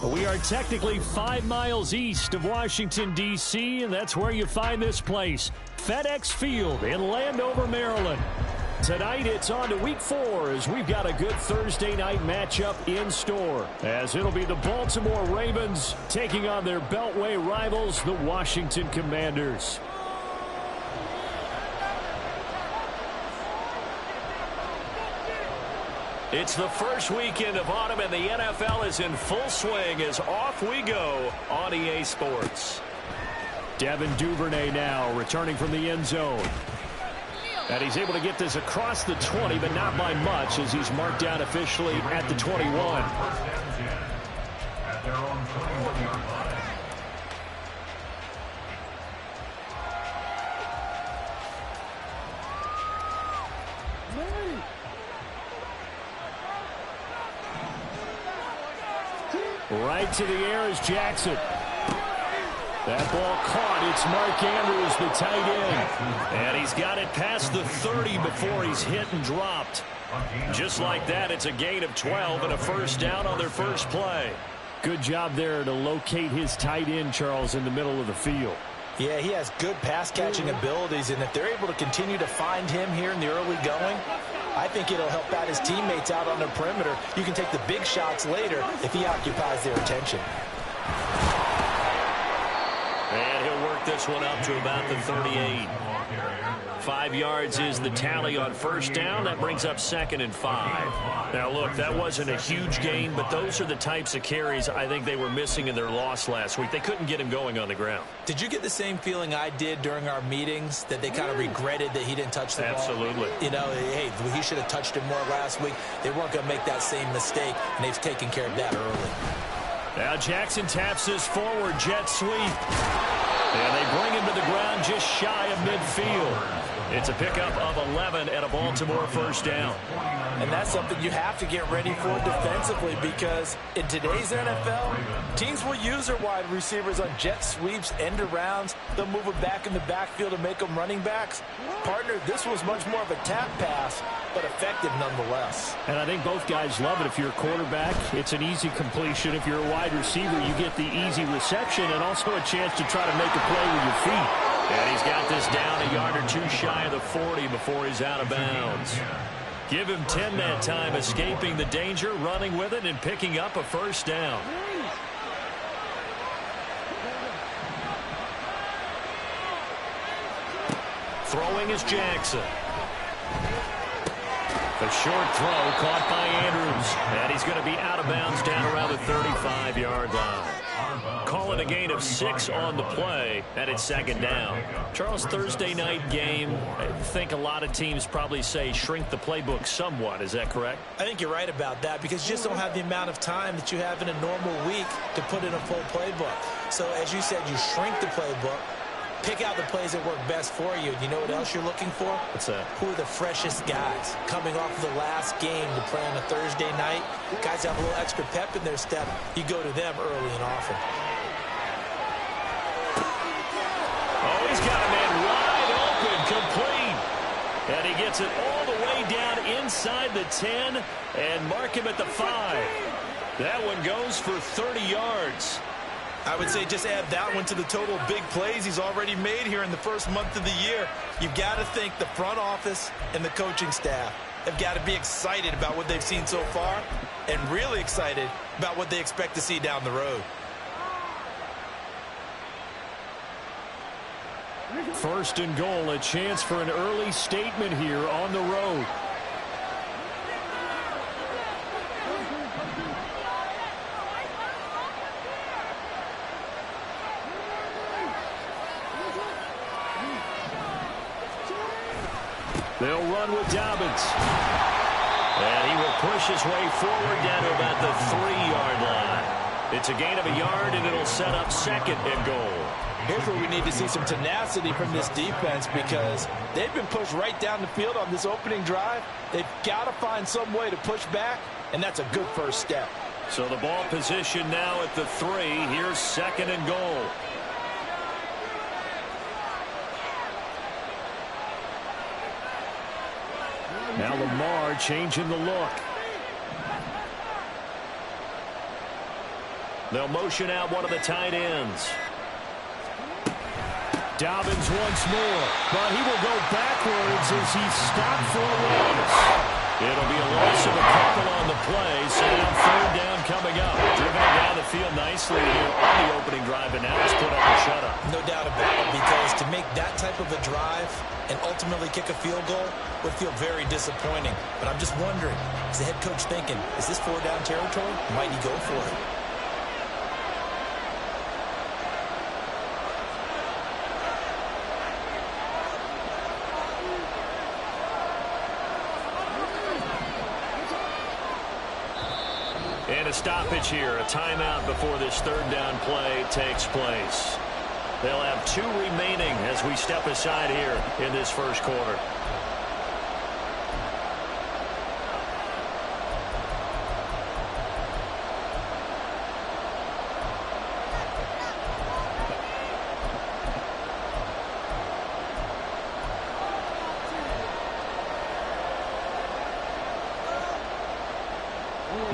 We are technically 5 miles east of Washington, D.C., and that's where you find this place, FedEx Field in Landover, Maryland. Tonight, it's on to Week 4 as we've got a good Thursday night matchup in store, as it'll be the Baltimore Ravens taking on their Beltway rivals, the Washington Commanders. It's the first weekend of autumn, and the NFL is in full swing as off we go on EA Sports. Devin Duvernay now returning from the end zone. And he's able to get this across the 20, but not by much, as he's marked down officially at the 21. Right to the air is Jackson. That ball caught. It's Mark Andrews, the tight end. And he's got it past the 30 before he's hit and dropped. Just like that, it's a gain of 12 and a first down on their first play. Good job there to locate his tight end, Charles, in the middle of the field. Yeah, he has good pass-catching abilities, and if they're able to continue to find him here in the early going, I think it'll help out his teammates out on the perimeter. You can take the big shots later if he occupies their attention. And he'll work this one up to about the 38. 5 yards is the tally on first down. That brings up 2nd and 5. Now, look, that wasn't a huge gain, but those are the types of carries I think they were missing in their loss last week. They couldn't get him going on the ground. Did you get the same feeling I did during our meetings, that they kind of regretted that he didn't touch the ball? Absolutely. You know, hey, he should have touched it more last week. They weren't going to make that same mistake, and they've taken care of that early. Now Jackson taps his forward jet sweep. And they bring him to the ground just shy of midfield. It's a pickup of 11 and a Baltimore first down. And that's something you have to get ready for defensively, because in today's NFL, teams will use their wide receivers on jet sweeps, end arounds. They'll move them back in the backfield to make them running backs. Partner, this was much more of a tap pass, but effective nonetheless. And I think both guys love it. If you're a quarterback, it's an easy completion. If you're a wide receiver, you get the easy reception and also a chance to try to make a play with your feet. And he's got this down a yard or two shy of the 40 before he's out of bounds. Give him 10 that time, escaping the danger, running with it, and picking up a first down. Throwing is Jackson. A short throw caught by Andrews. And he's going to be out of bounds down around the 35-yard line. Calling a gain of 6 on the play, and it's 2nd down. Charles, Thursday night game, I think a lot of teams probably say shrink the playbook somewhat. Is that correct? I think you're right about that, because you just don't have the amount of time that you have in a normal week to put in a full playbook. So as you said, you shrink the playbook, pick out the plays that work best for you. And you know what else you're looking for? What's that? Who are the freshest guys coming off of the last game to play on a Thursday night? Guys have a little extra pep in their step. You go to them early and often. Oh, he's got a man wide open, complete. And he gets it all the way down inside the 10 and mark him at the 5. That one goes for 30 yards. I would say just add that one to the total big plays he's already made here in the first month of the year. You've got to think the front office and the coaching staff have got to be excited about what they've seen so far and really excited about what they expect to see down the road. First and goal, a chance for an early statement here on the road. They'll run with Dobbins. And he will push his way forward down to about the 3-yard line. It's a gain of a yard, and it'll set up 2nd and goal. Here's where we need to see some tenacity from this defense, because they've been pushed right down the field on this opening drive. They've got to find some way to push back, and that's a good first step. So the ball position now at the 3. Here's 2nd and goal. Now Lamar changing the look. They'll motion out one of the tight ends. Dobbins once more, but he will go backwards as he's stopped for a loss. It'll be a loss of a couple on the play, so now third down coming up. Driven it down the field nicely here on the opening drive, and now it's put up a shutout. No doubt about it, because to make that type of a drive and ultimately kick a field goal would feel very disappointing. But I'm just wondering, is the head coach thinking, is this four-down territory? Might he go for it? And a stoppage here, a timeout before this third down play takes place. They'll have 2 remaining as we step aside here in this first quarter.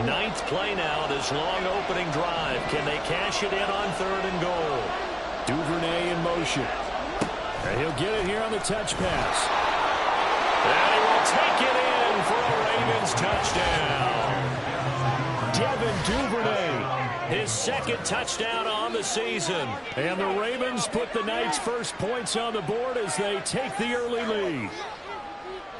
Ninth play now, this long opening drive. Can they cash it in on third and goal? Duvernay in motion. And he'll get it here on the touch pass. And he will take it in for a Ravens touchdown. Devin Duvernay, his second touchdown on the season. And the Ravens put the Knights' first points on the board as they take the early lead.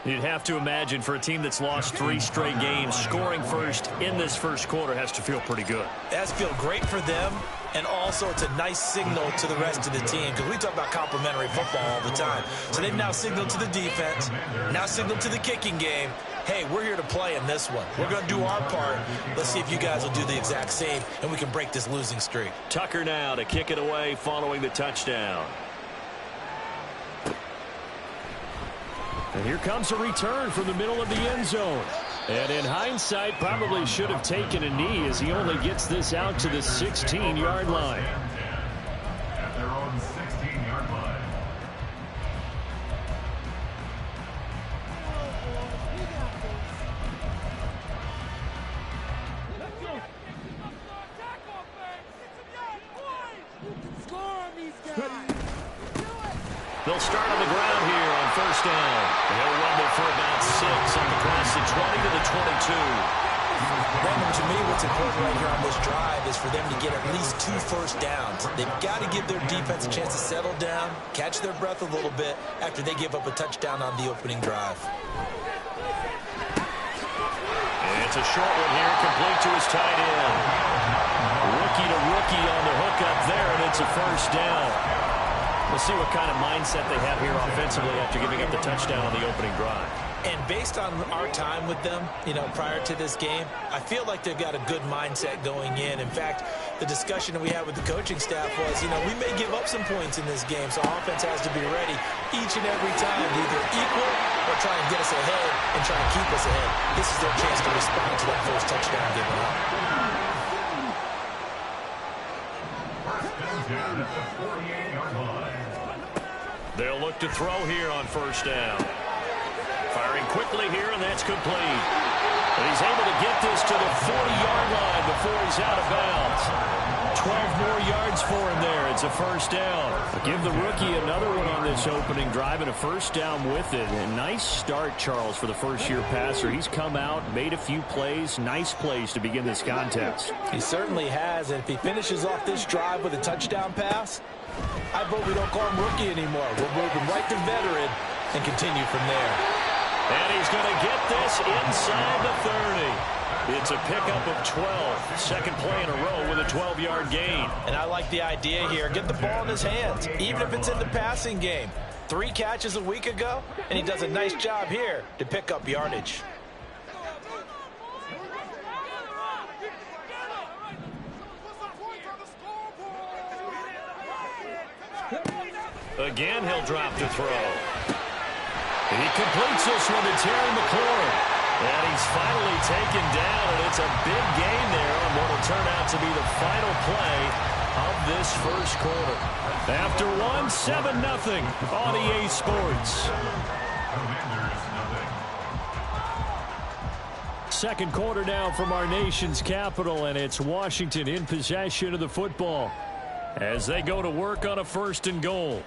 You'd have to imagine for a team that's lost 3 straight games, scoring first in this first quarter has to feel pretty good. It has to feel great for them, and also it's a nice signal to the rest of the team, because we talk about complimentary football all the time. So they've now signaled to the defense, now signaled to the kicking game, hey, we're here to play in this one. We're going to do our part. Let's see if you guys will do the exact same, and we can break this losing streak. Tucker now to kick it away following the touchdown. And here comes a return from the middle of the end zone. And in hindsight, probably should have taken a knee as he only gets this out to the 16-yard line. At their own 16-yard line. They'll start on the ground here on first down. They'll rumble for about 6 on the cross the 20 to the 22. Brandon, to me, what's important right here on this drive is for them to get at least 2 first downs. They've got to give their defense a chance to settle down, catch their breath a little bit after they give up a touchdown on the opening drive. And it's a short one here, complete to his tight end. Rookie to rookie on the hookup there, and it's a first down. We'll see what kind of mindset they have here offensively after giving up the touchdown on the opening drive. And based on our time with them, prior to this game, I feel like they've got a good mindset going in. In fact, the discussion that we had with the coaching staff was, we may give up some points in this game, so offense has to be ready each and every time to either equal or try and get us ahead and try and keep us ahead. This is their chance to respond to that first touchdown given up. Down at the 48-yard line. They'll look to throw here on first down. Firing quickly here, and that's complete. And he's able to get this to the 40-yard line before he's out of bounds. 12 more yards for him there. It's a first down. Give the rookie another one on this opening drive and a first down with it. A nice start, Charles, for the first-year passer. He's come out, made a few plays, nice plays to begin this contest. He certainly has, and if he finishes off this drive with a touchdown pass, I vote we don't call him rookie anymore. We'll move him right to veteran and continue from there. And he's going to get this inside the 30. It's a pickup of 12. Second play in a row with a 12-yard gain. And I like the idea here. Get the ball in his hands, even if it's in the passing game. 3 catches a week ago, and he does a nice job here to pick up yardage. Again, he'll drop to throw. He completes this one to Terry McLaurin. And he's finally taken down, and it's a big gain there on what will turn out to be the final play of this first quarter. After one, 7-0 on EA Sports. second quarter now from our nation's capital, and it's Washington in possession of the football as they go to work on a 1st and goal.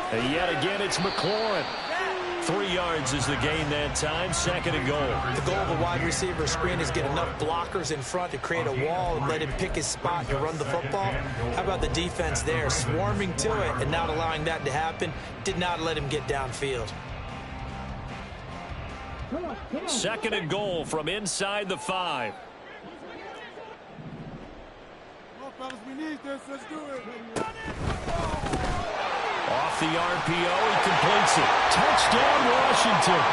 And yet again, it's McLaurin. 3 yards is the gain that time, 2nd and goal. The goal of a wide receiver screen is get enough blockers in front to create a wall and let him pick his spot to run the football. How about the defense there, swarming to it and not allowing that to happen? Did not let him get downfield. 2nd and goal from inside the 5. Well, fellas, we need this. Let's do it. Off the RPO, he completes it. Touchdown, Washington.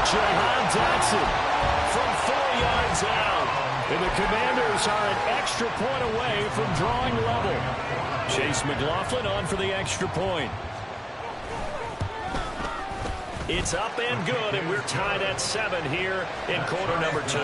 Jahan Dotson from 4 yards out. And the Commanders are an extra point away from drawing level. Chase McLaughlin on for the extra point. It's up and good, and we're tied at 7 here in quarter number 2.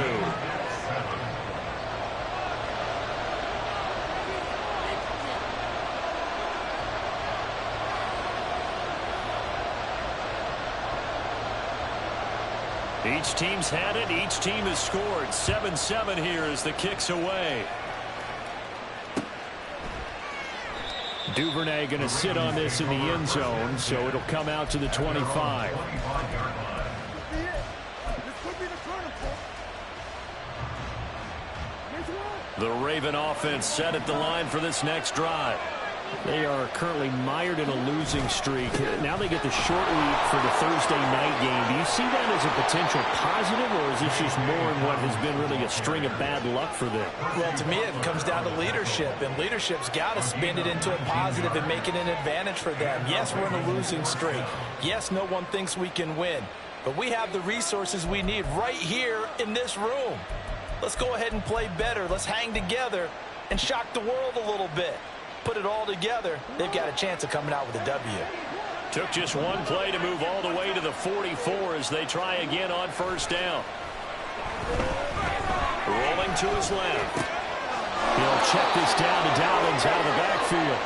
Each team's had it. Each team has scored. 7-7 here as the kick's away. Duvernay going to sit on this in the end zone, so it'll come out to the 25. The Raven offense set at the line for this next drive. They are currently mired in a losing streak. Now they get the short week for the Thursday night game. Do you see that as a potential positive, or is this just more in what has been really a string of bad luck for them? Well, to me, it comes down to leadership, and leadership's got to spin it into a positive and make it an advantage for them. Yes, we're in a losing streak. Yes, no one thinks we can win, but we have the resources we need right here in this room. Let's go ahead and play better. Let's hang together and shock the world a little bit. Put it all together, they've got a chance of coming out with a W. Took just one play to move all the way to the 44 as they try again on 1st down. Rolling to his left. He'll check this down to Dobbins out of the backfield.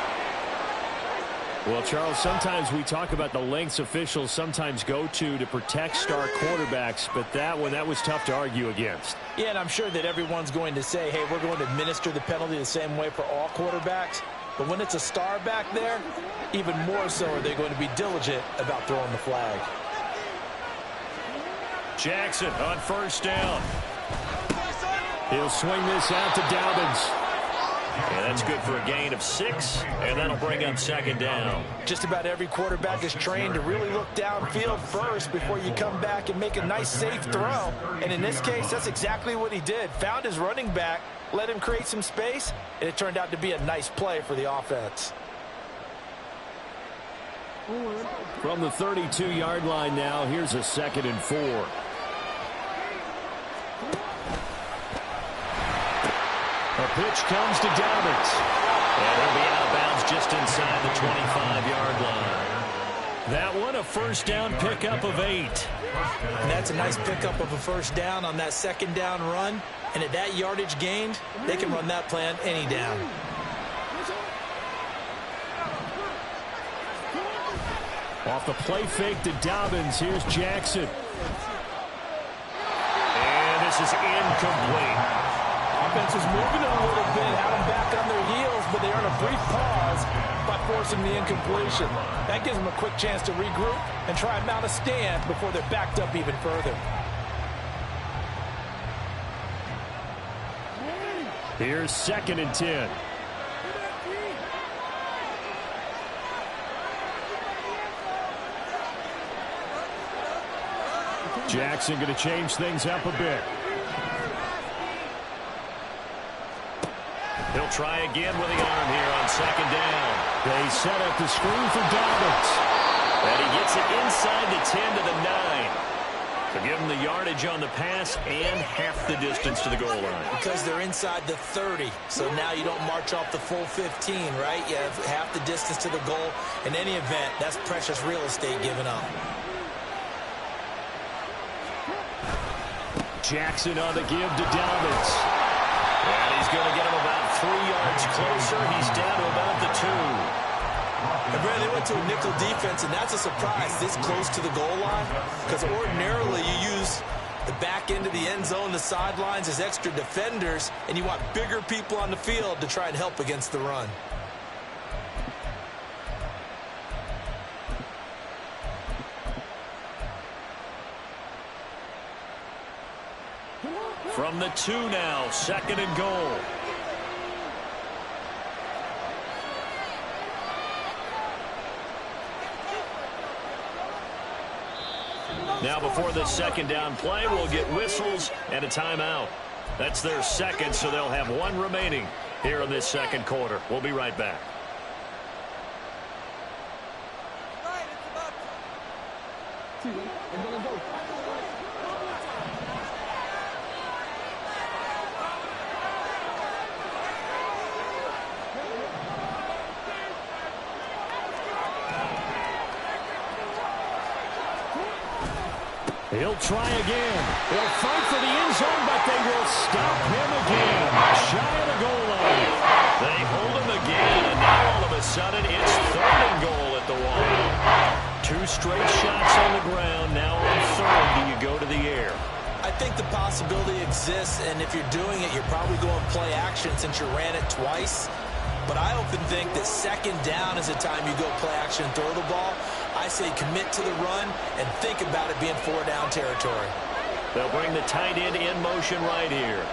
Well, Charles, sometimes we talk about the lengths officials sometimes go to protect star quarterbacks, but that was tough to argue against. Yeah, and I'm sure that everyone's going to say, hey, we're going to administer the penalty the same way for all quarterbacks. But when it's a star back there, even more so are they going to be diligent about throwing the flag. Jackson on 1st down. He'll swing this out to Dobbins. And that's good for a gain of 6, and that'll bring up 2nd down. Just about every quarterback is trained to really look downfield first before you come back and make a nice, safe throw. And in this case, that's exactly what he did. Found his running back, let him create some space, and it turned out to be a nice play for the offense. From the 32-yard line now, here's a 2nd and 4. A pitch comes to Dobbins. And he'll be out of bounds just inside the 25-yard line. That one, a 1st down pickup of 8. And that's a nice pickup of a 1st down on that 2nd down run. And at that yardage gained, they can run that play on any down. Off the play fake to Dobbins, here's Jackson. And this is incomplete. Offense was moving it a little bit, had them back on their heels, but they earn a brief pause by forcing the incompletion. That gives them a quick chance to regroup and try and mount a stand before they're backed up even further. Here's 2nd and 10. Jackson going to change things up a bit. He'll try again with the arm here on 2nd down. They set up the screen for Dobbins. And he gets it inside the 10 to the 9. They'll give them the yardage on the pass and half the distance to the goal line. Because they're inside the 30, so now you don't march off the full 15, right? You have half the distance to the goal. In any event, that's precious real estate given up. Jackson on the give to Dobbins. And he's going to get him about 3 yards closer. He's down to about the 2. And Brad, they went to a nickel defense, and that's a surprise this close to the goal line, because ordinarily you use the back end of the end zone, the sidelines as extra defenders, and you want bigger people on the field to try and help against the run. From the 2 now, 2nd and goal. Now before the 2nd down play, we'll get whistles and a timeout. That's their 2nd, so they'll have 1 remaining here in this 2nd quarter. We'll be right back. He'll try again. He'll fight for the end zone, but they will stop him again. Shy of the goal line. They hold him again, and now all of a sudden it's 3rd and goal at the 1. 2 straight shots on the ground. Now on 3rd, do you go to the air? I think the possibility exists, and if you're doing it, you're probably going play action since you ran it twice. But I often think that 2nd down is the time you go play action and throw the ball. I say commit to the run and think about it being 4 down territory. They'll bring the tight end in motion right here.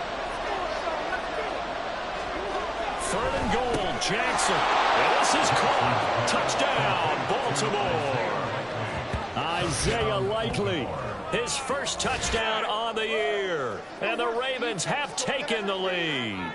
3rd and goal, Jackson. And this is caught. Touchdown, Baltimore. Isaiah Likely, his first touchdown on the year. And the Ravens have taken the lead.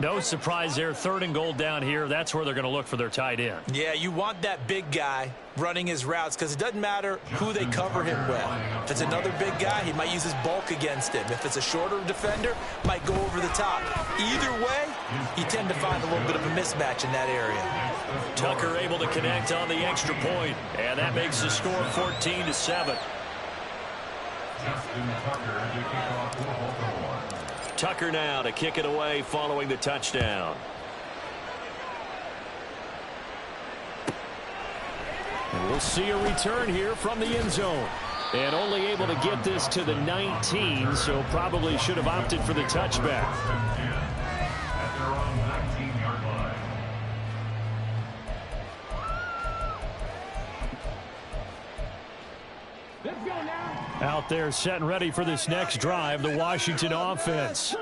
No surprise there, 3rd and goal down here. That's where they're going to look for their tight end. Yeah, you want that big guy running his routes because it doesn't matter who they cover him with. If it's another big guy, he might use his bulk against him. If it's a shorter defender, might go over the top. Either way, you tend to find a little bit of a mismatch in that area. Tucker able to connect on the extra point, and that makes the score 14-7. Justin Tucker to kick off for Baltimore. Tucker now to kick it away following the touchdown. And we'll see a return here from the end zone. And only able to get this to the 19, so probably should have opted for the touchback. At their own 19-yard line. Out there set and ready for this next drive, the Washington offense.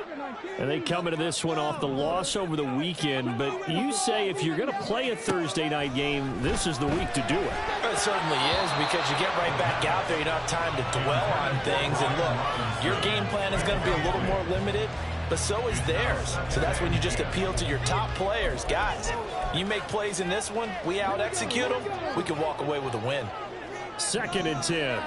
And they come into this one off the loss over the weekend, but you say if you're going to play a Thursday night game, this is the week to do it. It certainly is, because you get right back out there. You don't have time to dwell on things. And look, your game plan is going to be a little more limited, but so is theirs. So that's when you just appeal to your top players. Guys, you make plays in this one, we out-execute them, we can walk away with a win. 2nd and 10.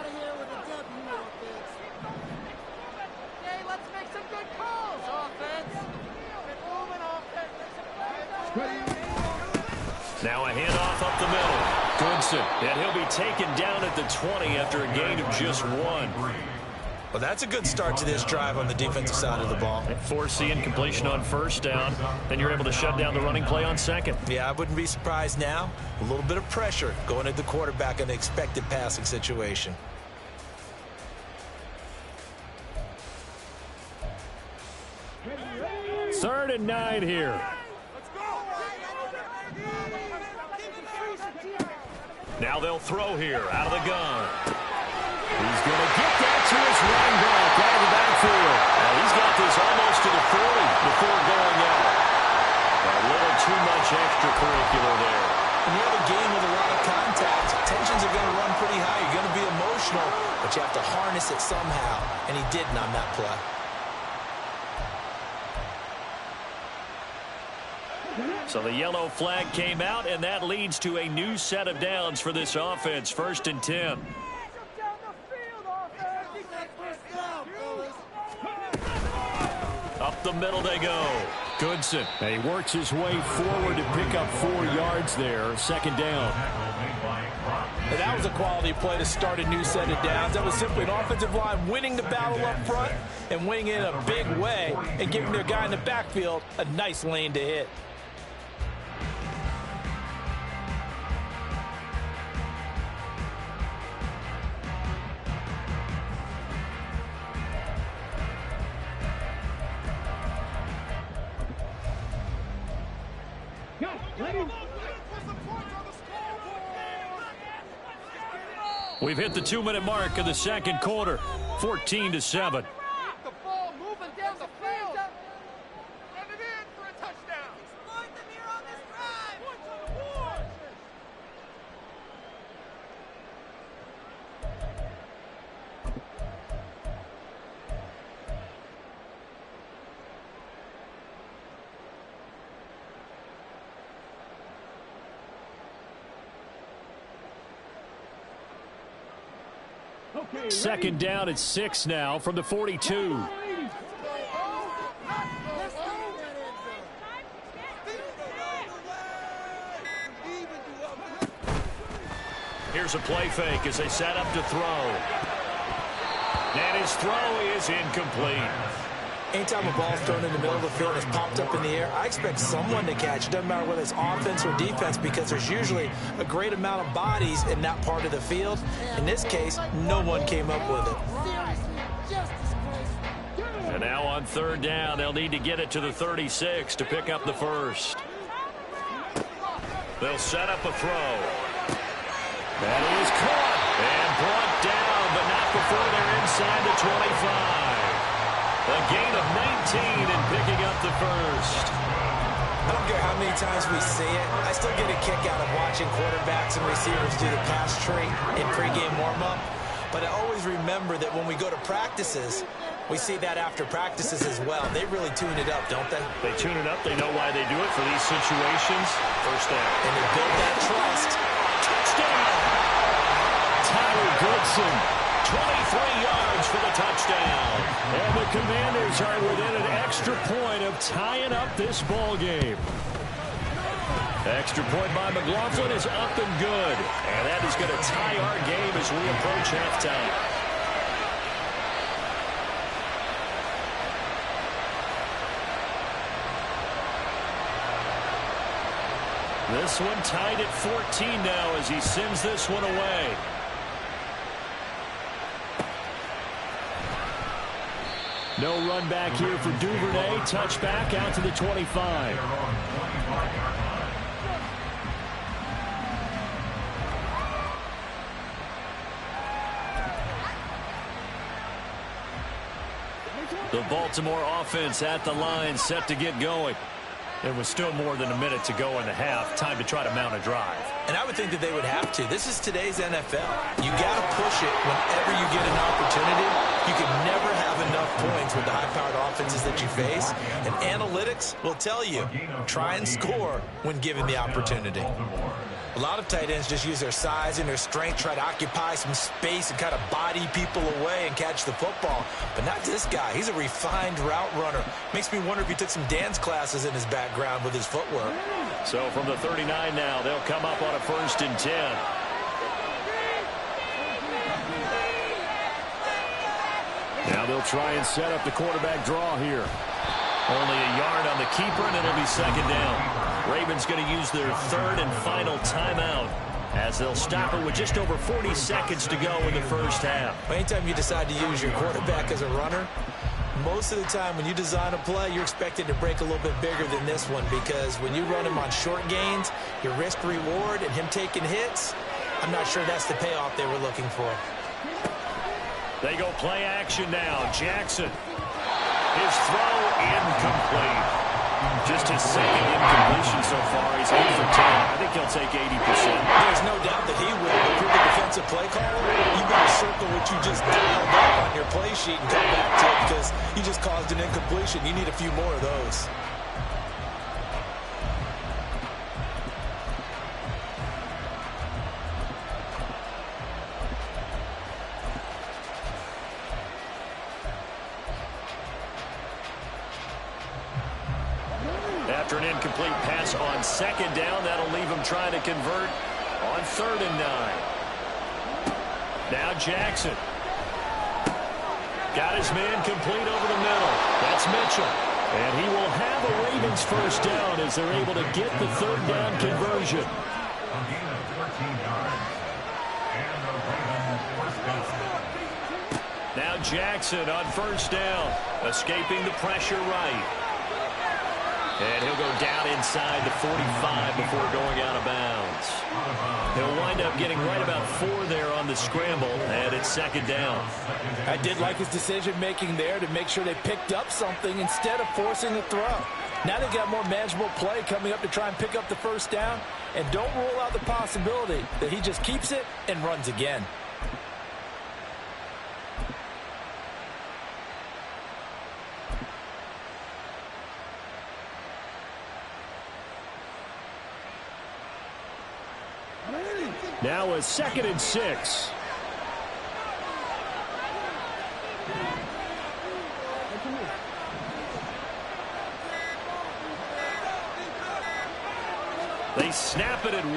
Now a handoff up the middle. Goodson, and he'll be taken down at the 20 after a gain of just 1. Well, that's a good start to this drive on the defensive side of the ball. Forcing incompletion on 1st down. Then you're able to shut down the running play on 2nd. Yeah, I wouldn't be surprised now. A little bit of pressure going at the quarterback in the expected passing situation. Third and 9 here. Now they'll throw here out of the gun. He's going to get that to his running back out of the backfield. And he's got this almost to the 40 before going out. A little too much extracurricular there. When you have a game with a lot of contact, tensions are going to run pretty high. You're going to be emotional, but you have to harness it somehow. And he didn't on that play. So the yellow flag came out, and that leads to a new set of downs for this offense. 1st and 10. Up the middle they go. Goodson. And he works his way forward to pick up 4 yards there. Second down. And that was a quality play to start a new set of downs. That was simply an offensive line winning the battle up front and winning it in a big way and giving their guy in the backfield a nice lane to hit. We've hit the 2-minute mark of the second quarter, 14-7. The ball moving down the field. And it in for a touchdown. Exploit them here on this drive. Points on the board. Second down at 6 now from the 42. Here's a play fake as they set up to throw. And his throw is incomplete. Anytime a ball's thrown in the middle of the field and it's popped up in the air, I expect someone to catch. It doesn't matter whether it's offense or defense because there's usually a great amount of bodies in that part of the field. In this case, no one came up with it. And now on third down, they'll need to get it to the 36 to pick up the first. They'll set up a throw. That is caught and brought down, but not before they're inside the 25. A gain of 19 and picking up the first. I don't care how many times we see it. I still get a kick out of watching quarterbacks and receivers do the pass tree in pregame warm-up. But I always remember that when we go to practices, we see that after practices as well. They really tune it up, don't they? They tune it up. They know why they do it for these situations. First down. And they build that trust. Touchdown! Tyler Goodson, 23 yards for the touchdown. And the Commanders are within an extra point of tying up this ball game. Extra point by McLaughlin is up and good. And that is going to tie our game as we approach halftime. This one tied at 14 now as he sends this one away. No run back here for Duvernay. Touchback out to the 25. The Baltimore offense at the line, set to get going. There was still more than a minute to go in the half. Time to try to mount a drive. And I would think that they would have to. This is today's NFL. You got to push it whenever you get an opportunity. You can never have enough points with the high-powered offenses that you face. And analytics will tell you, try and score when given the opportunity. A lot of tight ends just use their size and their strength, try to occupy some space and kind of body people away and catch the football. But not this guy. He's a refined route runner. Makes me wonder if he took some dance classes in his background with his footwork. So from the 39 now, they'll come up on a 1st and 10. Now they'll try and set up the quarterback draw here. Only a yard on the keeper, and it'll be second down. Ravens going to use their 3rd and final timeout as they'll stop it with just over 40 seconds to go in the first half. Anytime you decide to use your quarterback as a runner, most of the time when you design a play, you're expected to break a little bit bigger than this one because when you run him on short gains, your risk-reward and him taking hits, I'm not sure that's the payoff they were looking for. They go play action now. Jackson. His throw incomplete. Just his second incompletion so far. He's 8 for 10. I think he'll take 80%. There's no doubt that he will. If you're the defensive play caller, you got to circle what you just dialed up on your play sheet and come back to it because you just caused an incompletion. You need a few more of those. After an incomplete pass on second down, that'll leave him trying to convert on 3rd and 9. Now Jackson. Got his man complete over the middle. That's Mitchell. And he will have a Ravens first down as they're able to get the 3rd down conversion. A gain of 14 yards. And the Ravens first down. Now Jackson on first down, escaping the pressure right. And he'll go down inside the 45 before going out of bounds. He'll wind up getting right about 4 there on the scramble, and it's 2nd down. I did like his decision-making there to make sure they picked up something instead of forcing the throw. Now they've got more manageable play coming up to try and pick up the first down, and don't rule out the possibility that he just keeps it and runs again. Now a 2nd and 6. They snap it at 1.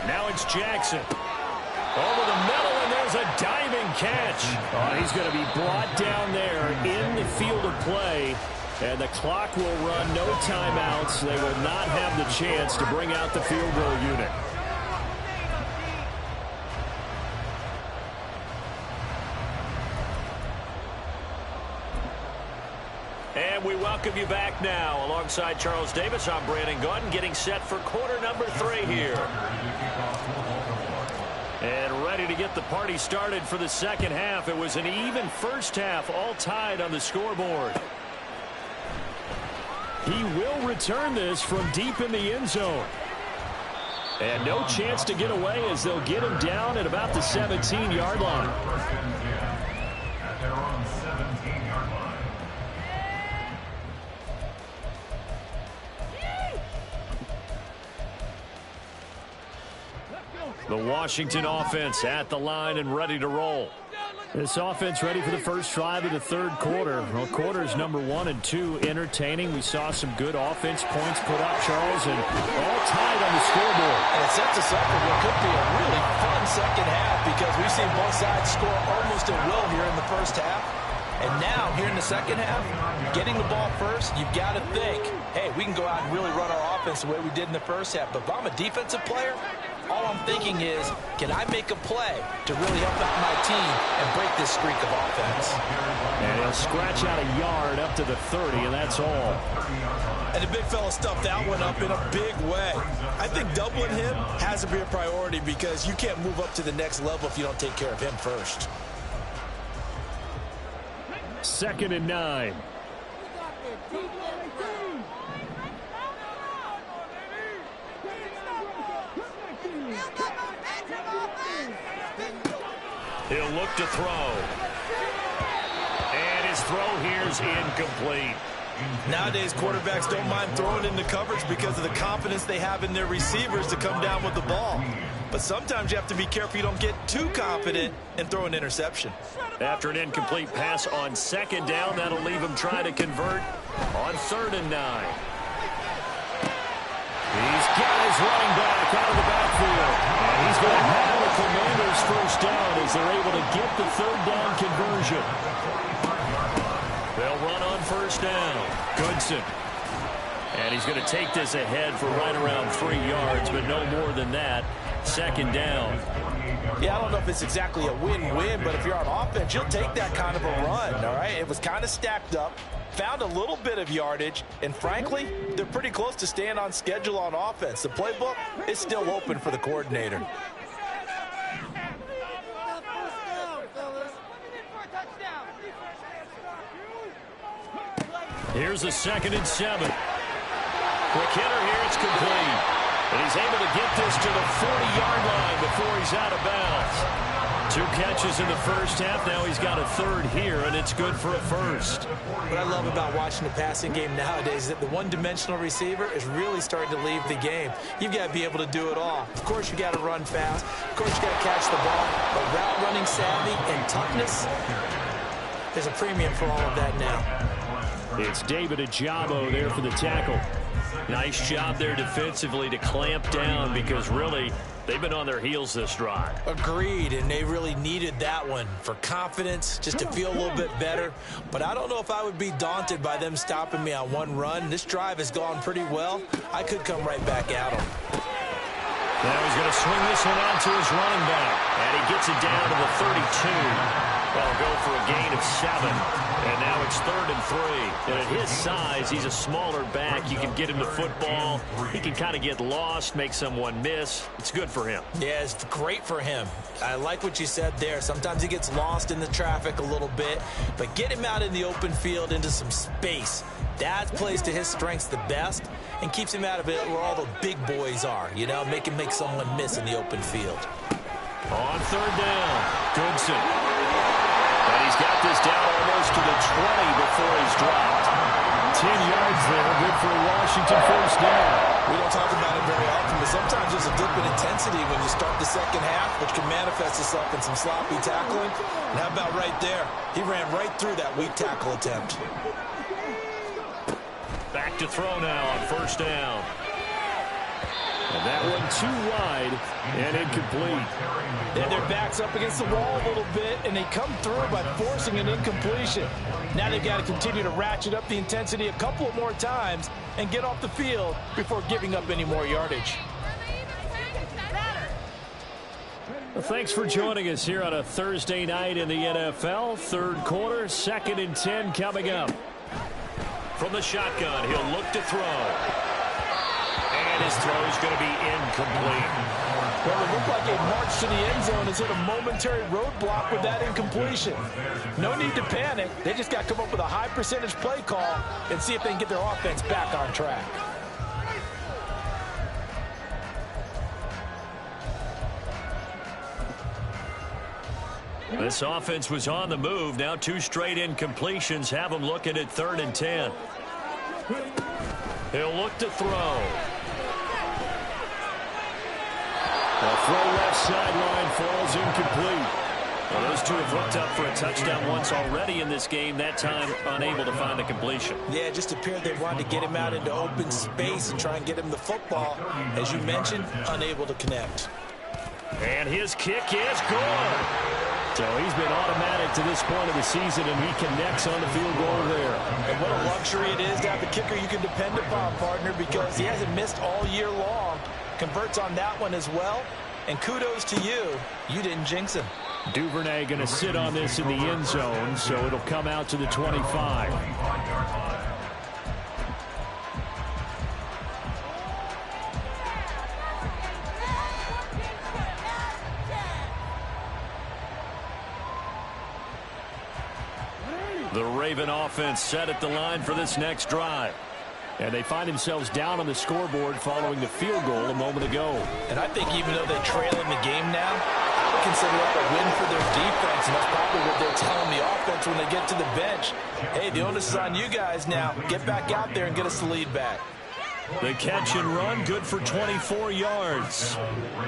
Now it's Jackson. Over the middle, and there's a diving catch. Oh, he's going to be brought down there in the field of play. And the clock will run, no timeouts. They will not have the chance to bring out the field goal unit. And we welcome you back now. Alongside Charles Davis, I'm Brandon Gaudin, getting set for quarter number 3 here. And ready to get the party started for the 2nd half. It was an even first half, all tied on the scoreboard. He will return this from deep in the end zone. And no chance to get away as they'll get him down at about the 17-yard line. At their own 17-yard line. The Washington offense at the line and ready to roll. This offense ready for the first drive of the 3rd quarter. Well, quarters number 1 and 2 entertaining. We saw some good offense points put up, Charles, and all tied on the scoreboard. And it sets us up for what could be a really fun 2nd half because we've seen both sides score almost at will here in the first half. And now, here in the 2nd half, getting the ball first, you've got to think, hey, we can go out and really run our offense the way we did in the first half. But if I'm a defensive player, all I'm thinking is, can I make a play to really help out my team and break this streak of offense? And he'll scratch out a yard up to the 30, and that's all. And the big fella stuffed that one up in a big way. I think doubling him has to be a priority because you can't move up to the next level if you don't take care of him first. 2nd and 9. He'll look to throw. And his throw here's incomplete. Nowadays, quarterbacks don't mind throwing into coverage because of the confidence they have in their receivers to come down with the ball. But sometimes you have to be careful you don't get too confident and throw an interception. After an incomplete pass on 2nd down, that'll leave him trying to convert on 3rd and 9. He's got his running back out of the backfield. And he's going to have the Commanders first down as they're able to get the 3rd down conversion. They'll run on first down. Goodson. And he's going to take this ahead for right around 3 yards, but no more than that. 2nd down. Yeah, I don't know if it's exactly a win-win, but if you're on offense, you'll take that kind of a run, all right? It was kind of stacked up, found a little bit of yardage, and frankly, they're pretty close to staying on schedule on offense. The playbook is still open for the coordinator. Here's a 2nd and 7. Quick hitter here, it's complete. And he's able to get this to the 40-yard line before he's out of bounds. 2 catches in the first half. Now he's got a 3rd here, and it's good for a first. What I love about watching the passing game nowadays is that the one-dimensional receiver is really starting to leave the game. You've got to be able to do it all. Of course, you got to run fast. Of course, you got to catch the ball. But route running savvy and toughness, there's a premium for all of that now. It's David Ajabo there for the tackle. Nice job there defensively to clamp down because really they've been on their heels this drive. Agreed, and they really needed that one for confidence, just to feel a little bit better. But I don't know if I would be daunted by them stopping me on one run. This drive has gone pretty well. I could come right back at them. Now he's going to swing this one out to his running back, and he gets it down to the 32. They'll go for a gain of 7, and now it's 3rd and 3. And at his size, he's a smaller back. You can get him the football. He can kind of get lost, make someone miss. It's good for him. Yeah, it's great for him. I like what you said there. Sometimes he gets lost in the traffic a little bit, but get him out in the open field into some space. That plays to his strengths the best and keeps him out of it where all the big boys are, you know, make him make someone miss in the open field. On 3rd down, Goodson. And he's got this down almost to the 20 before he's dropped. 10 yards there, good for a Washington first down. We don't talk about it very often, but sometimes there's a dip in intensity when you start the second half, which can manifest itself in some sloppy tackling. And how about right there? He ran right through that weak tackle attempt. Back to throw now on 1st down. And that one too wide and incomplete. And their back's up against the wall a little bit, and they come through by forcing an incompletion. Now they've got to continue to ratchet up the intensity a couple of more times and get off the field before giving up any more yardage. Well, thanks for joining us here on a Thursday night in the NFL. 3rd quarter, 2nd and 10 coming up. From the shotgun, he'll look to throw. And his throw is going to be incomplete. Well, it looked like a march to the end zone has hit a momentary roadblock with that incompletion. No need to panic. They just got to come up with a high percentage play call and see if they can get their offense back on track. This offense was on the move. Now 2 straight incompletions have them looking at 3rd and 10. He'll look to throw. The throw left sideline falls incomplete. Well, those two have hooked up for a touchdown once already in this game, that time unable to find a completion. Yeah, it just appeared they wanted to get him out into open space and try and get him the football. As you mentioned, unable to connect. And his kick is good. So he's been automatic to this point of the season, and he connects on the field goal there. And what a luxury it is to have a kicker you can depend upon, partner, because he hasn't missed all year long. Converts on that one as well. And kudos to you. You didn't jinx him. Duvernay going to sit on this in the end zone, so it'll come out to the 25. The Raven offense set at the line for this next drive. And they find themselves down on the scoreboard following the field goal a moment ago. And I think even though they trail in the game now, I would consider that a win for their defense, and that's probably what they're telling the offense when they get to the bench. Hey, the onus is on you guys now. Get back out there and get us the lead back. The catch and run, good for 24 yards.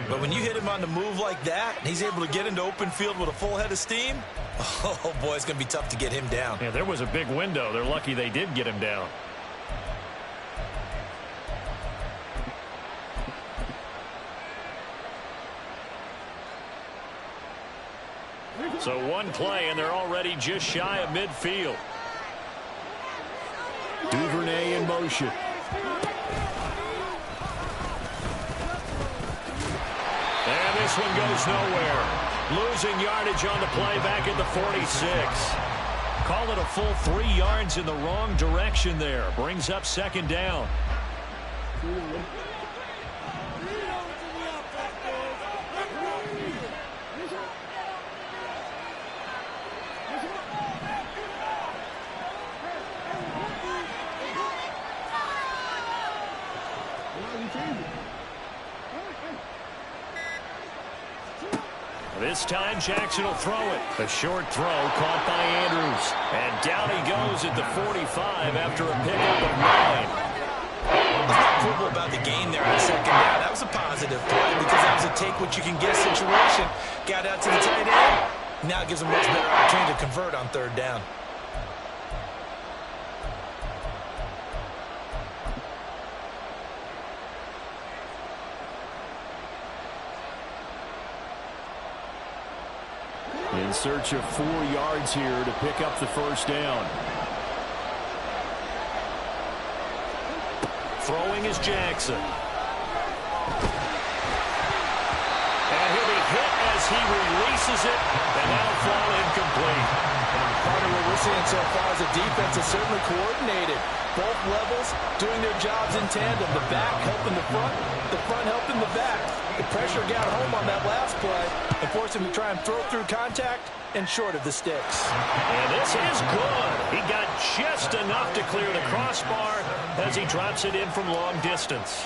But when you hit him on the move like that, and he's able to get into open field with a full head of steam, oh boy, it's going to be tough to get him down. Yeah, there was a big window. They're lucky they did get him down. So one play, and they're already just shy of midfield. Duvernay in motion. And this one goes nowhere. Losing yardage on the play back at the 46. Call it a full 3 yards in the wrong direction there. Brings up 2nd down. This time Jackson will throw it. A short throw caught by Andrews. And down he goes at the 45 after a pickup of 9. What's not cool about the gain there on 2nd down? That was a positive play because that was a take-what-you-can-get situation. Got out to the tight end. Now it gives them a much better opportunity to convert on 3rd down. In search of 4 yards here to pick up the first down. Throwing is Jackson. And he'll be hit as he releases it, and that'll fall incomplete. Part of what we're seeing so far is the defense is certainly coordinated. Both levels doing their jobs in tandem. The back helping the front helping the back. The pressure got home on that last play and forced him to try and throw through contact and short of the sticks. And this is good. He got just enough to clear the crossbar as he drops it in from long distance.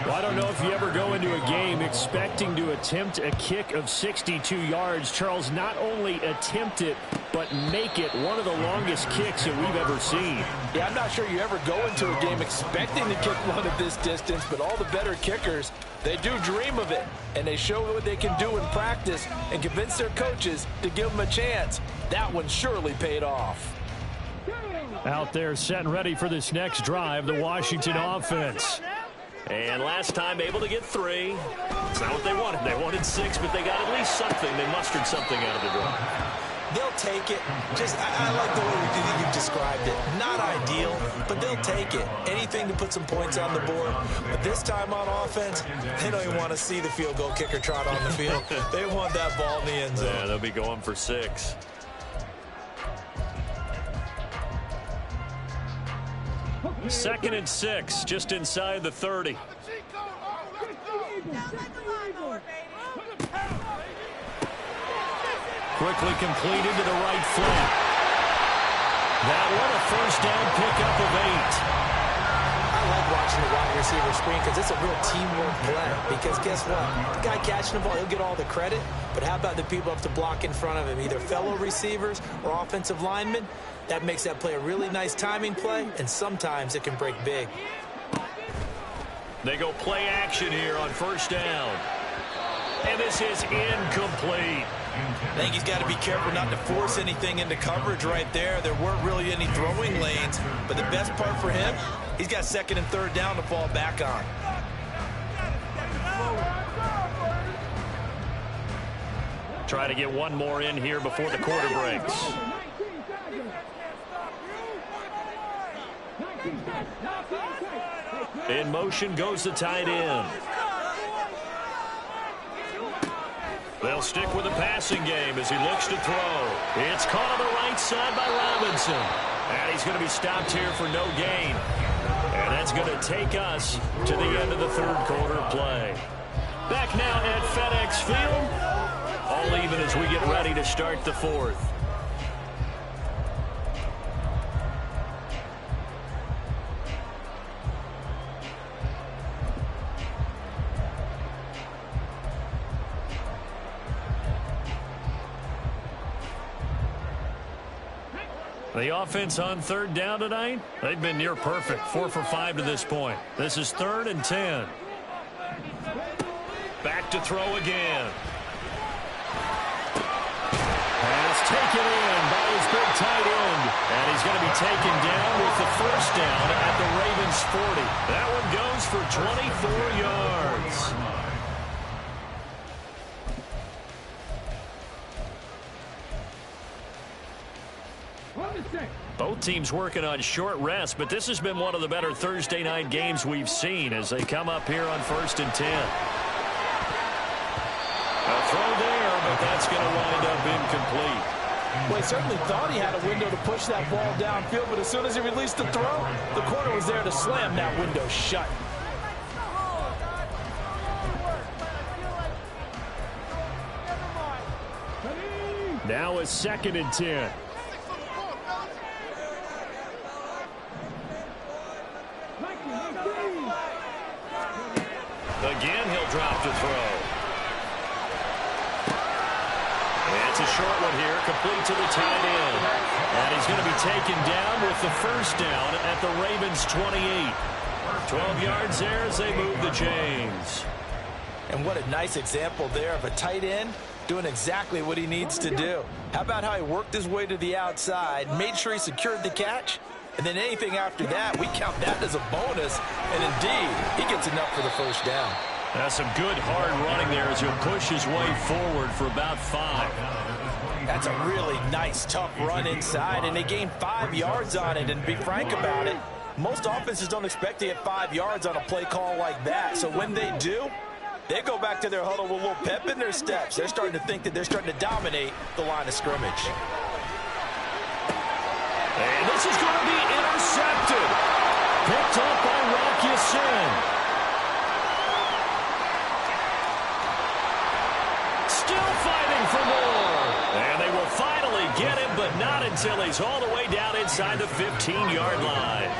Well, I don't know if you ever go into a game expecting to attempt a kick of 62 yards. Charles, not only attempt it, but make it one of the longest kicks that we've ever seen. Yeah, I'm not sure you ever go into a game expecting to kick one of this distance, but all the better kickers, they do dream of it, and they show what they can do in practice and convince their coaches to give them a chance. That one surely paid off. Out there set and ready for this next drive, the Washington offense. And last time able to get 3. It's not what they wanted. They wanted 6, but they got at least something. They mustered something out of the drive. They'll take it. I like the way you described it. Not ideal, but they'll take it. Anything to put some points on the board. But this time on offense, they don't even want to see the field goal kicker trot on the field. They want that ball in the end zone. Yeah, they'll be going for 6. Second and 6, just inside the 30. Quickly completed to the right flat. That one a first down pickup of 8. I like watching the wide receiver screen because it's a real teamwork play. Because guess what? The guy catching the ball, he'll get all the credit. But how about the people up to block in front of him, either fellow receivers or offensive linemen? That makes that play a really nice timing play, and sometimes it can break big. They go play action here on first down. And this is incomplete. I think he's got to be careful not to force anything into coverage right there. There weren't really any throwing lanes, but the best part for him, he's got second and third down to fall back on. Try to get one more in here before the quarter breaks. In motion goes the tight end. They'll stick with the passing game as he looks to throw. It's caught on the right side by Robinson. And he's going to be stopped here for no gain. And that's going to take us to the end of the third quarter play. Back now at FedEx Field. All even as we get ready to start the fourth. The offense on third down tonight, they've been near perfect. 4 for 5 to this point. This is 3rd and 10. Back to throw again. Pass taken in by his big tight end. And he's going to be taken down with the first down at the Ravens 40. That one goes for 24 yards. Both teams working on short rest, but this has been one of the better Thursday night games we've seen as they come up here on 1st and 10. A throw there, but that's going to wind up incomplete. Well, he certainly thought he had a window to push that ball downfield, but as soon as he released the throw, the corner was there to slam that window shut. Now it's 2nd and 10. Again, he'll drop to throw. It's a short one here, complete to the tight end. And he's going to be taken down with the first down at the Ravens 28. 12 yards there as they move the chains. And what a nice example there of a tight end doing exactly what he needs to do. How about how he worked his way to the outside, made sure he secured the catch, and then anything after that, we count that as a bonus. And indeed, he gets enough for the first down. That's some good hard running there as he'll push his way forward for about 5. That's a really nice, tough run inside, and they gained 5 yards on it. And to be frank about it, most offenses don't expect to get 5 yards on a play call like that. So when they do, they go back to their huddle with a little pep in their steps. They're starting to think that they're starting to dominate the line of scrimmage. And this is going to be intercepted. Picked up by Rocky Sin. Still fighting for more. And they will finally get him, but not until he's all the way down inside the 15-yard line.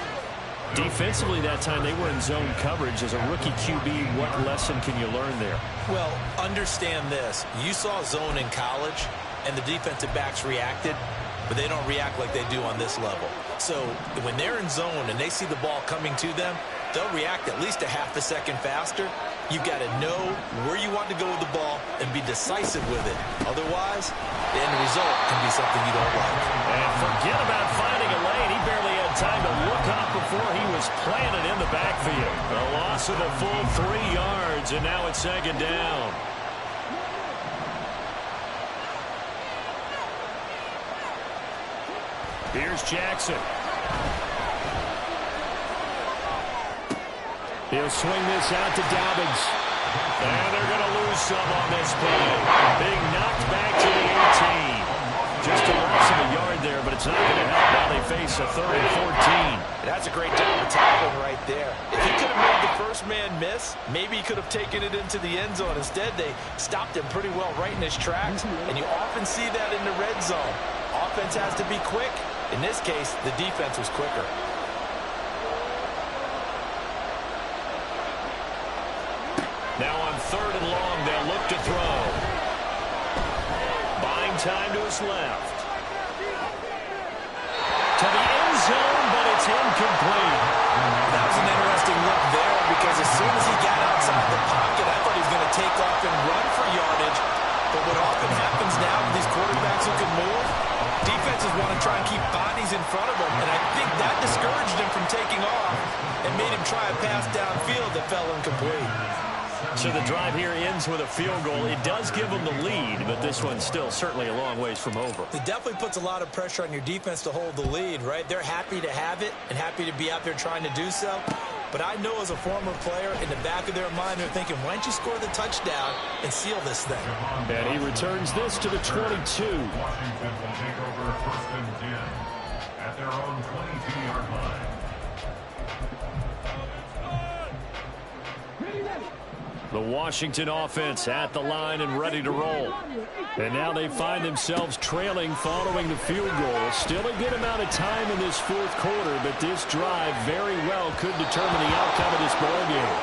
Defensively that time, they were in zone coverage. As a rookie QB, what lesson can you learn there? Well, understand this. You saw zone in college, and the defensive backs reacted, but they don't react like they do on this level. So when they're in zone and they see the ball coming to them, they'll react at least a half a second faster. You've got to know where you want to go with the ball and be decisive with it. Otherwise, the end result can be something you don't like. And forget about finding a lane. He barely had time to look up before he was planted in the backfield. A loss of a full 3 yards, and now it's second down. Here's Jackson. He'll swing this out to Dobbins. And they're going to lose some on this play. Being knocked back to the 18. Just a loss of a yard there, but it's not going to help now they face a 3rd and 14. That's a great job of tackling right there. If he could have made the first man miss, maybe he could have taken it into the end zone. Instead, they stopped him pretty well right in his tracks, and you often see that in the red zone. Offense has to be quick. In this case, the defense was quicker. Now on 3rd and long, they'll look to throw. Buying time to his left. To the end zone, but it's incomplete. That was an interesting look there because as soon as he got outside the pocket, I thought he was going to take off and run for yardage. But what often happens now with these quarterbacks who can move, defenses want to try and keep bodies in front of them, and I think that discouraged him from taking off and made him try a pass downfield that fell incomplete. So the drive here ends with a field goal. It does give them the lead, but this one's still certainly a long ways from over. It definitely puts a lot of pressure on your defense to hold the lead, right? They're happy to have it and happy to be out there trying to do so. But I know as a former player, in the back of their mind, they're thinking, why don't you score the touchdown and seal this thing? And he returns this to the 22. Washington will take over 1st and 10 at their own 22-yard line. The Washington offense at the line and ready to roll. And now they find themselves trailing following the field goal. Still a good amount of time in this 4th quarter, but this drive very well could determine the outcome of this ball game.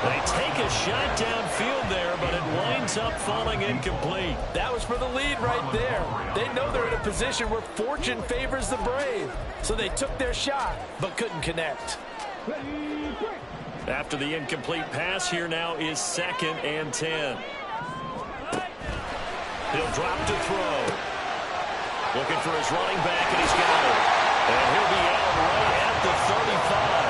They take a shot downfield there, but it winds up falling incomplete. That was for the lead right there. They know they're in a position where fortune favors the brave. So they took their shot, but couldn't connect. After the incomplete pass, here now is 2nd and 10. He'll drop to throw. Looking for his running back, and he's got it. And he'll be out right at the 35.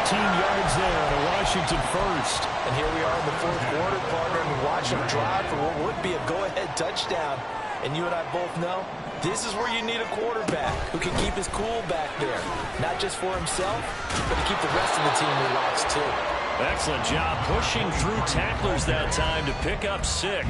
13 yards there on a Washington first. And here we are in the 4th quarter, partner, and watch them drive for what would be a go-ahead touchdown. And you and I both know this is where you need a quarterback who can keep his cool back there. Not just for himself, but to keep the rest of the team relaxed too. Excellent job pushing through tacklers that time to pick up 6.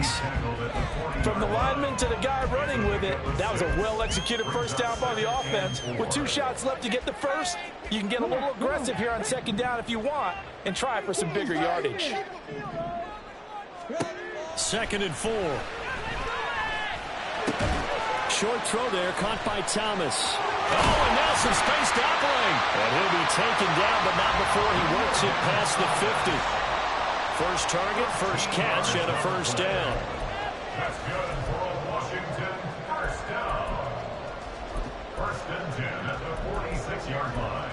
From the lineman to the guy running with it, that was a well-executed first down by the offense. With 2 shots left to get the first, you can get a little aggressive here on 2nd down if you want and try for some bigger yardage. 2nd and 4. Short throw there, caught by Thomas. Oh, and now some space to operate. And he'll be taken down, but not before he works it past the 50. First target, first catch, and a first down. That's good for Washington. First down. 1st and 10 at the 46-yard line.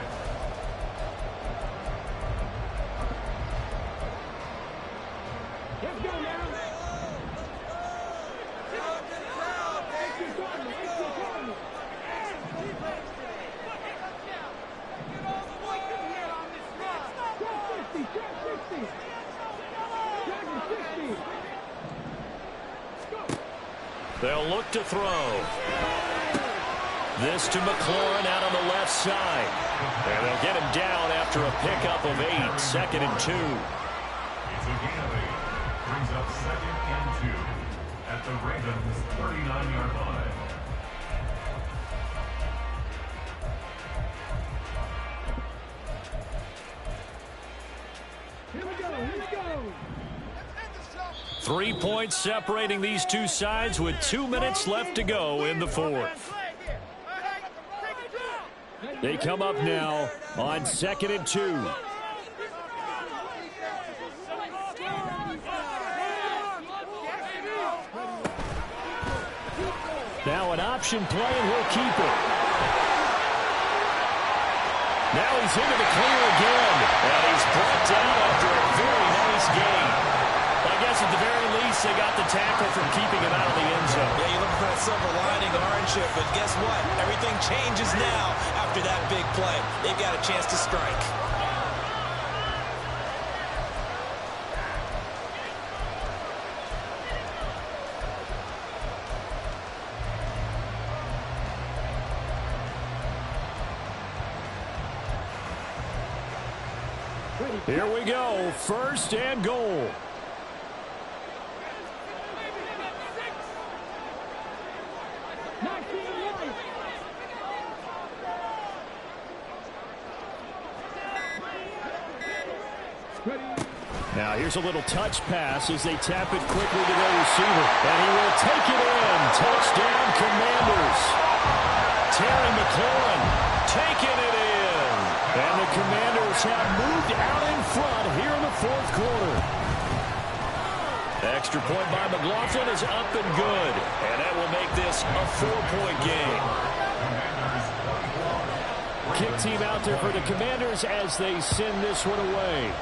Let's go now. They'll look to throw. This to McLaurin out on the left side. And they'll get him down after a pickup of 8. 2nd and 2. It's a gain of 8. Brings up 2nd and 2 at the Ravens' 39-yard line. Here we go. Let's go. 3 points separating these two sides with 2 minutes left to go in the 4th. They come up now on 2nd and 2. Now an option play, and he'll keep it. Now he's into the clear again. And he's brought down after a very nice game. I guess at the very least, they got the tackle from keeping him out of the end zone. Yeah, you look for that silver lining, orange, but guess what? Everything changes now after that big play. They've got a chance to strike. Here we go. 1st and goal. Now here's a little touch pass as they tap it quickly to their receiver. And he will take it in. Touchdown, Commanders. Terry McLaurin taking it in. And the Commanders have moved out in front here in the 4th quarter. Extra point by McLaughlin is up and good. And that will make this a 4-point game. Kick team out there for the Commanders as they send this one away.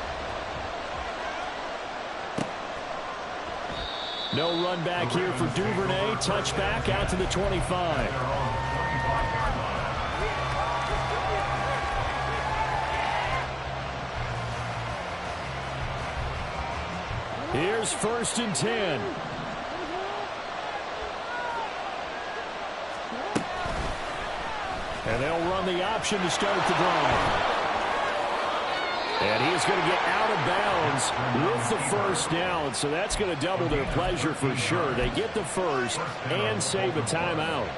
No run back here for Duvernay. Touchback out to the 25. Here's 1st and 10. And they'll run the option to start the drive. And he is going to get out of bounds with the 1st down, so that's going to double their pleasure for sure. They get the 1st and save a timeout.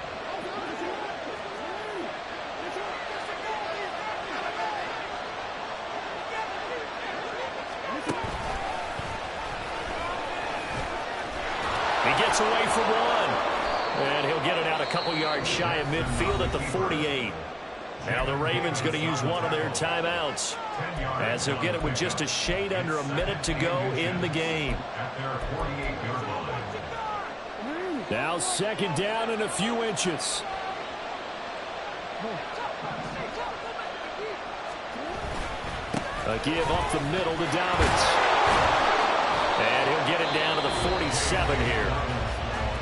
He gets away for 1. And he'll get it out a couple yards shy of midfield at the 48. Now the Ravens going to use one of their timeouts as they'll get it with just a shade under a minute to go in the game. Now 2nd down and a few inches. A give up the middle to Dobbins. And he'll get it down to the 47 here.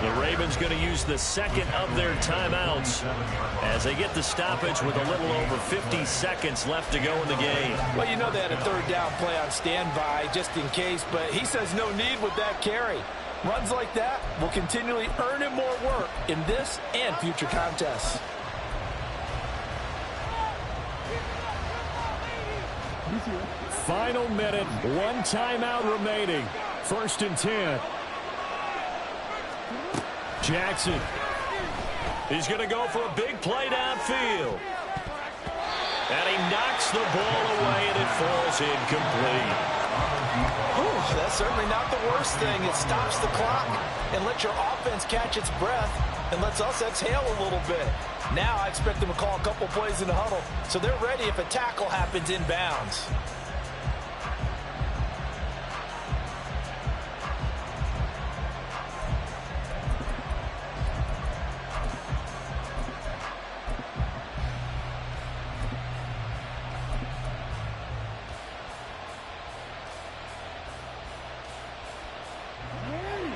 The Ravens going to use the 2nd of their timeouts as they get the stoppage with a little over 50 seconds left to go in the game. Well, you know they had a 3rd down play on standby just in case, but he says no need with that carry. Runs like that will continually earn him more work in this and future contests. Final minute, 1 timeout remaining. 1st and 10. Jackson. He's going to go for a big play downfield. And he knocks the ball away, and it falls incomplete. Ooh, that's certainly not the worst thing. It stops the clock and lets your offense catch its breath and lets us exhale a little bit. Now I expect them to call a couple plays in the huddle so they're ready if a tackle happens inbounds.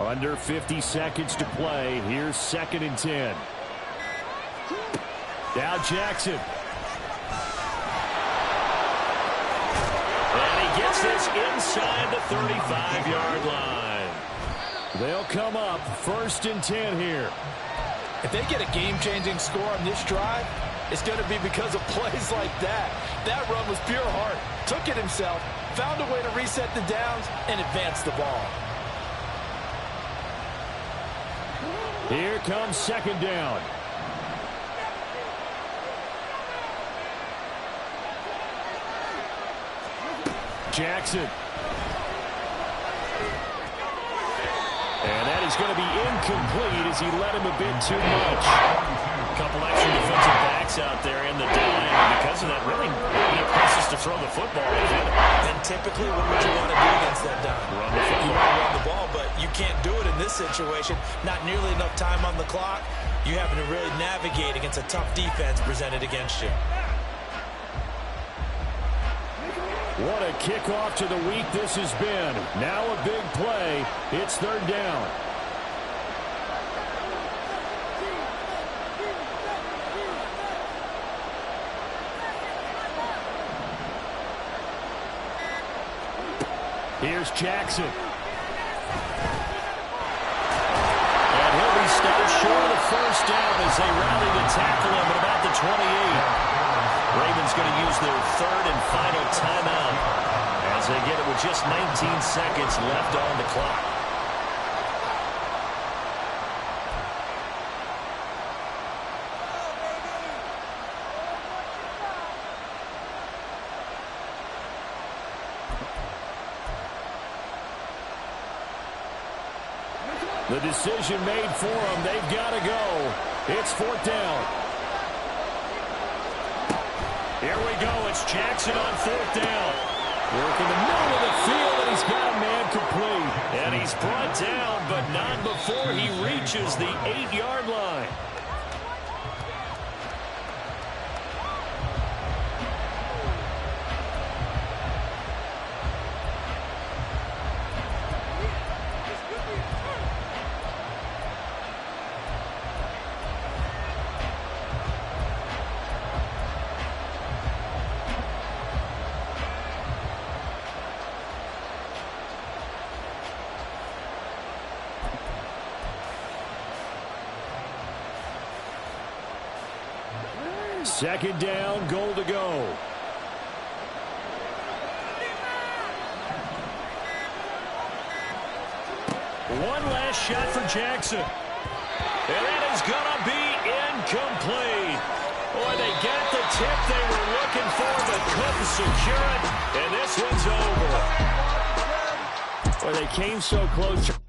Under 50 seconds to play. Here's 2nd and 10. Now Jackson. And he gets this inside the 35-yard line. They'll come up 1st and 10 here. If they get a game-changing score on this drive, it's going to be because of plays like that. That run was pure heart. Took it himself, found a way to reset the downs, and advance the ball. Here comes 2nd down. Jackson. And that is going to be incomplete as he led him a bit too much. A couple extra defensive backs out there in the dime. Because of that, really no places to throw the football. And typically, what would you want to do against that dime? Run the football. You want to run the ball, but you can't do it in this situation. Not nearly enough time on the clock. You having to really navigate against a tough defense presented against you. What a kickoff to the week this has been. Now a big play. It's 3rd down. Here's Jackson. And he'll be stopped short of the 1st down as they rally to tackle him at about the 28. Ravens going to use their 3rd and final timeout as they get it with just 19 seconds left on the clock. The decision made for them. They've got to go. It's 4th down. Here we go. It's Jackson on 4th down. Working the middle of the field, and he's got a man complete. And he's brought down, but not before he reaches the 8-yard line. Second down, goal to go. One last shot for Jackson. And that is going to be incomplete. Boy, they got the tip they were looking for, but couldn't secure it. And this one's over. Boy, they came so close.